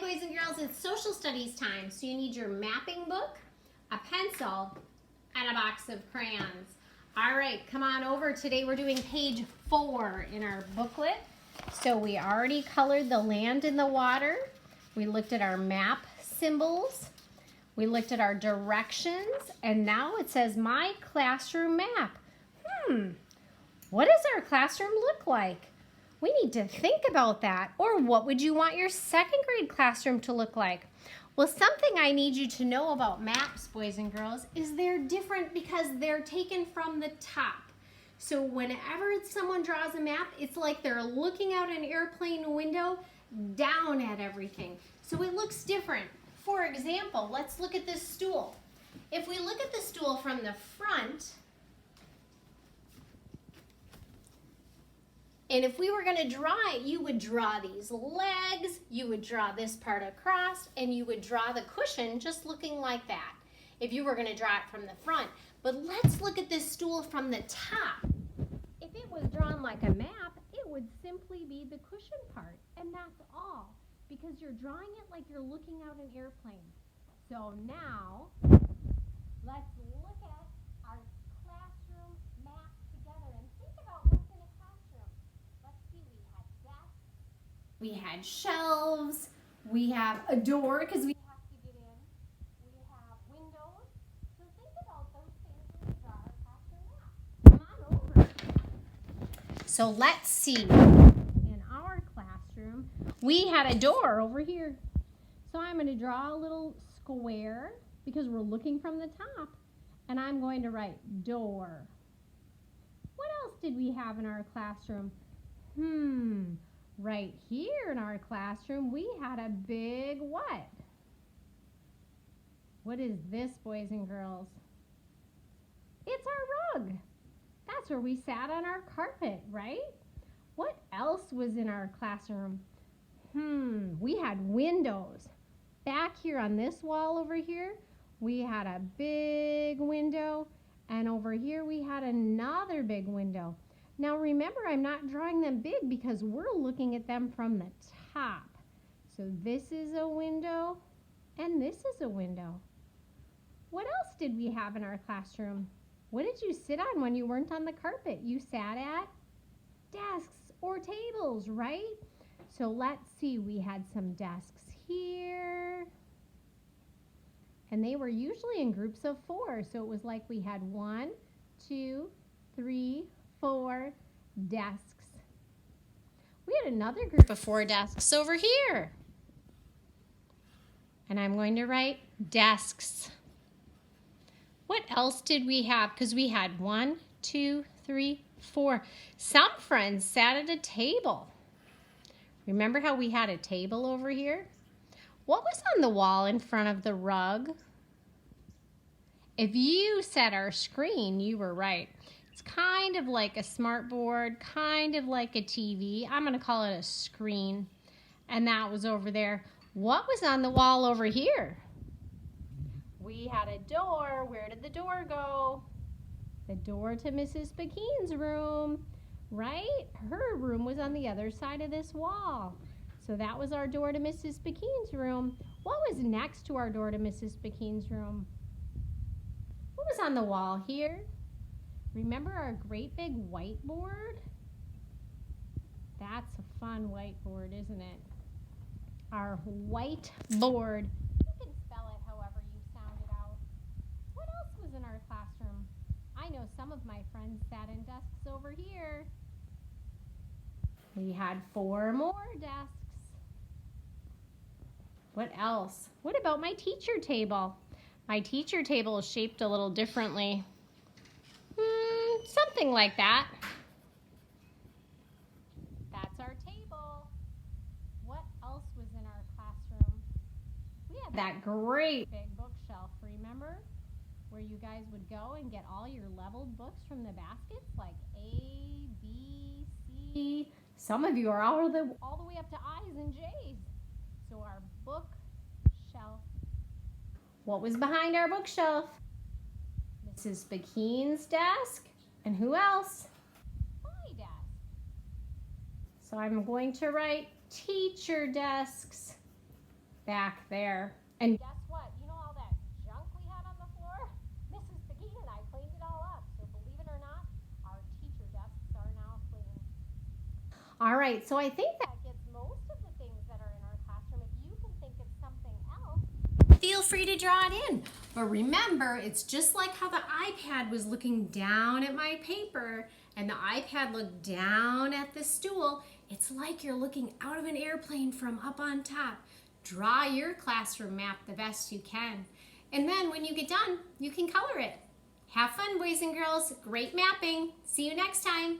boys and girls, it's social studies time. So you need your mapping book, a pencil, and a box of crayons. All right, come on over. Today we're doing page 4 in our booklet. So we already colored the land and the water. We looked at our map symbols. We looked at our directions. And now it says my classroom map. What does our classroom look like? We need to think about that. Or what would you want your second grade classroom to look like? Well, something I need you to know about maps, boys and girls, is they're different because they're taken from the top. So whenever someone draws a map, it's like they're looking out an airplane window down at everything. So it looks different. For example, let's look at this stool. If we look at the stool from the front, and if we were going to draw it, you would draw these legs, you would draw this part across, and you would draw the cushion just looking like that if you were going to draw it from the front. But let's look at this stool from the top. If it was drawn like a map, it would simply be the cushion part, and that's all, because you're drawing it like you're looking out an airplane. So now, let's look at our classroom map together and think about what's in a classroom. Let's see, we had desks, we had shelves, we have a door because we have to get in, we have windows. So think about those things when we draw our classroom map. Come on over. So let's see, in our classroom, we had a door over here. So I'm going to draw a little square because we're looking from the top, and I'm going to write door. What else did we have in our classroom? Right here in our classroom, we had a big what? What is this, boys and girls? It's our rug. That's where we sat on our carpet, right? What else was in our classroom? We had windows. Back here on this wall over here, we had a big window, and over here we had another big window. Now remember, I'm not drawing them big because we're looking at them from the top. So this is a window, and this is a window. What else did we have in our classroom? What did you sit on when you weren't on the carpet? You sat at desks or tables, right? So let's see, we had some desks here. And they were usually in groups of 4. So it was like we had 1, 2, 3, 4 desks. We had another group of 4 desks over here. And I'm going to write desks. What else did we have? Because we had 1, 2, 3, 4. Some friends sat at a table. Remember how we had a table over here? What was on the wall in front of the rug? If you said our screen, you were right. It's kind of like a smart board, kind of like a TV. I'm going to call it a screen. And that was over there. What was on the wall over here? We had a door. Where did the door go? The door to Mrs. Spakeen's room, right? Her room was on the other side of this wall. So that was our door to Mrs. Spakeen's room. What was next to our door to Mrs. Spakeen's room? What was on the wall here? Remember our great big whiteboard? That's a fun whiteboard, isn't it? Our whiteboard. You can spell it however you sound it out. What else was in our classroom? I know some of my friends sat in desks over here. We had 4 more desks. What else? What about my teacher table? My teacher table is shaped a little differently. Something like that. That's our table. What else was in our classroom? We had that great big bookshelf, remember? Where you guys would go and get all your leveled books from the baskets, like A, B, C. Some of you are all the way up to I's and J's. So our bookshelf. What was behind our bookshelf? Mrs. Spakeen's desk. And who else? My desk. So I'm going to write teacher desks. back there. And guess what? You know all that junk we had on the floor? Mrs. Peguine and I cleaned it all up. So believe it or not, our teacher desks are now clean. All right, so I think that gets most of the things that are in our classroom. If you can think of something else, feel free to draw it in. But remember, it's just like how the iPad was looking down at my paper and the iPad looked down at the stool. It's like you're looking out of an airplane from up on top. Draw your classroom map the best you can. And then when you get done, you can color it. Have fun, boys and girls. Great mapping. See you next time.